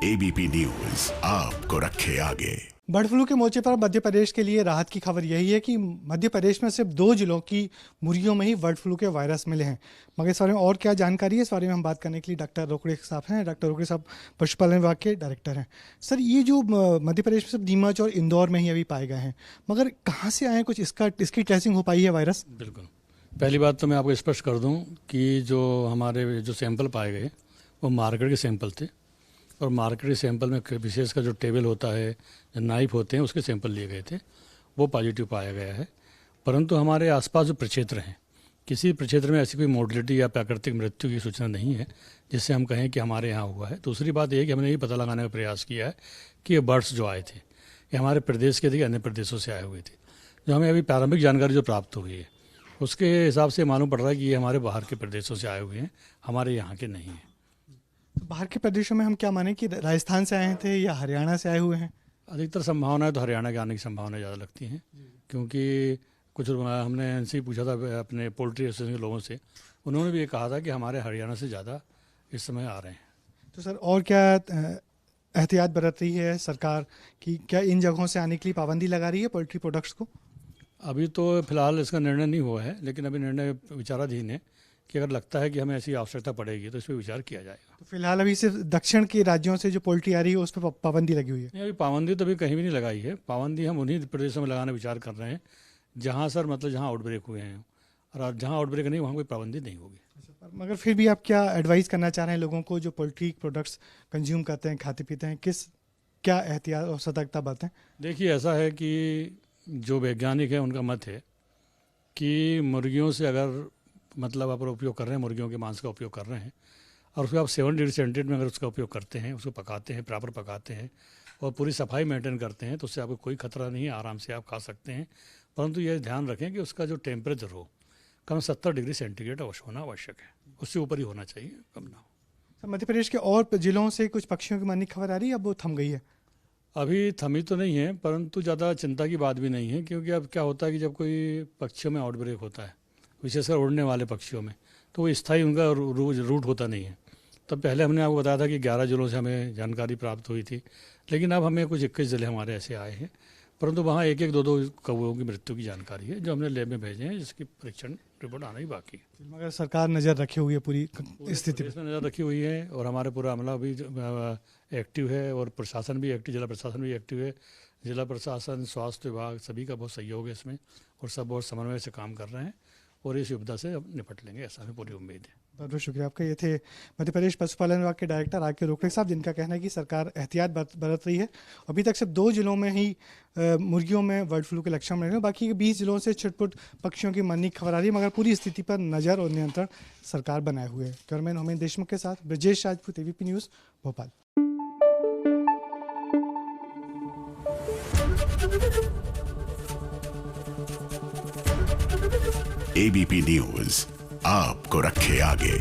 ABP news आपको रखे आगे। बर्ड फ्लू के मोर्चे पर मध्य प्रदेश के लिए राहत की खबर यही है कि मध्य प्रदेश में सिर्फ 2 जिलों की मुर्गियों में ही बर्ड फ्लू के वायरस मिले हैं। मगर इस बारे में और क्या जानकारी है, इस बारे में हम बात करने के लिए डॉक्टर रोकड़े साहब हैं। डॉक्टर रोकड़े साहब पशुपालन विभाग के डायरेक्टर हैं। सर, ये जो मध्य प्रदेश में सिर्फ नीमच और इंदौर में ही अभी पाए गए हैं, मगर कहाँ से आए, कुछ इसकी ट्रेसिंग हो पाई है वायरस? बिल्कुल, पहली बात तो मैं आपको स्पष्ट कर दूं कि जो हमारे जो सैंपल पाए गए वो मार्केट के सैंपल थे, और मार्केट के सैंपल में विशेषकर जो टेबल होता है, जो नाइफ होते हैं, उसके सैंपल लिए गए थे, वो पॉजिटिव पाया गया है। परंतु हमारे आसपास जो प्रक्षेत्र हैं, किसी प्रक्षेत्र में ऐसी कोई मोर्टलिटी या प्राकृतिक मृत्यु की सूचना नहीं है जिससे हम कहें कि हमारे यहाँ हुआ है। दूसरी बात यह है कि हमने ये पता लगाने का प्रयास किया है कि ये बर्ड्स जो आए थे ये हमारे प्रदेश के थे कि अन्य प्रदेशों से आए हुए थे। जो हमें अभी प्रारंभिक जानकारी जो प्राप्त हुई है उसके हिसाब से मालूम पड़ रहा है कि ये हमारे बाहर के प्रदेशों से आए हुए हैं, हमारे यहाँ के नहीं हैं। तो बाहर के प्रदेशों में हम क्या माने कि राजस्थान से आए थे या हरियाणा से आए हुए हैं? अधिकतर संभावनाएं तो हरियाणा के आने की संभावनाएं ज़्यादा लगती हैं, क्योंकि कुछ हमने इनसे ही पूछा था अपने पोल्ट्री एसोसिएशन के लोगों से, उन्होंने भी ये कहा था कि हमारे हरियाणा से ज़्यादा इस समय आ रहे हैं। तो सर, और क्या एहतियात बरत रही है सरकार कि क्या इन जगहों से आने के लिए पाबंदी लगा रही है पोल्ट्री प्रोडक्ट्स को? अभी तो फिलहाल इसका निर्णय नहीं हुआ है, लेकिन अभी निर्णय विचाराधीन है कि अगर लगता है कि हमें ऐसी आवश्यकता पड़ेगी तो इस पर विचार किया जाएगा। तो फिलहाल अभी सिर्फ दक्षिण के राज्यों से जो पोल्ट्री आ रही है उस पर पाबंदी लगी हुई है? नहीं, अभी पाबंदी तो अभी कहीं भी नहीं लगाई है। पाबंदी हम उन्हीं प्रदेशों में लगाने विचार कर रहे हैं जहाँ सर मतलब जहाँ आउटब्रेक हुए हैं, और जहाँ आउटब्रेक नहीं वहाँ कोई पाबंदी नहीं होगी। मगर फिर भी आप क्या एडवाइस करना चाह रहे हैं लोगों को जो पोल्ट्री प्रोडक्ट्स कंज्यूम करते हैं, खाते पीते हैं, क्या एहतियात और सतर्कता बरतें? देखिए, ऐसा है कि जो वैज्ञानिक है उनका मत है कि मुर्गियों से अगर मतलब आप उपयोग कर रहे हैं, मुर्गियों के मांस का उपयोग कर रहे हैं, और उसको आप 7 डिग्री सेंटीग्रेड में अगर उसका उपयोग करते हैं, उसको पकाते हैं, प्रॉपर पकाते हैं और पूरी सफाई मेंटेन करते हैं, तो उससे आपको कोई खतरा नहीं है, आराम से आप खा सकते हैं। परंतु यह ध्यान रखें कि उसका जो टेम्परेचर हो कम 70 डिग्री सेंटीग्रेड होना आवश्यक है, उससे ऊपर ही होना चाहिए, कम ना हो। मध्य प्रदेश के और जिलों से कुछ पक्षियों की मरने की खबर आ रही है, अब वो थम गई है? अभी थमी तो नहीं है, परंतु ज़्यादा चिंता की बात भी नहीं है, क्योंकि अब क्या होता है कि जब कोई पक्षियों में आउटब्रेक होता है, विशेषकर उड़ने वाले पक्षियों में, तो वो स्थायी उनका रूट होता नहीं है। तब पहले हमने आपको बताया था कि 11 जिलों से हमें जानकारी प्राप्त हुई थी, लेकिन अब हमें कुछ 21 जिले हमारे ऐसे आए हैं, परंतु वहाँ 1-1, 2-2 कौवों की मृत्यु की जानकारी है जो हमने लैब में भेजे हैं, जिसकी परीक्षण रिपोर्ट आना ही बाकी है। मगर सरकार नज़र रखी हुई है पूरी स्थिति पर नज़र रखी हुई है, और हमारे पूरा अमला भी एक्टिव है, और प्रशासन भी एक्टिव, जिला प्रशासन भी एक्टिव है। जिला प्रशासन, स्वास्थ्य विभाग, सभी का बहुत सहयोग है इसमें, और सब बहुत समन्वय से काम कर रहे हैं, और इस विपदा से अब निपट लेंगे, ऐसा हमें पूरी उम्मीद है। बहुत बहुत शुक्रिया आपका। ये थे मध्य प्रदेश पशुपालन विभाग के डायरेक्टर आके रोकड़े साहब, जिनका कहना है कि सरकार एहतियात बरत रही है। अभी तक सिर्फ 2 जिलों में ही मुर्गियों में बर्ड फ्लू के लक्षण मिले हैं, बाकी के 20 जिलों से छिटपुट पक्षियों की मरने की खबर आ रही है, मगर पूरी स्थिति पर नज़र और नियंत्रण सरकार बनाए हुए है। कैमरामैन होमेन देशमुख के साथ Brajesh Rajput, ABP news, Bhopal. ABP news आपको रखे आगे।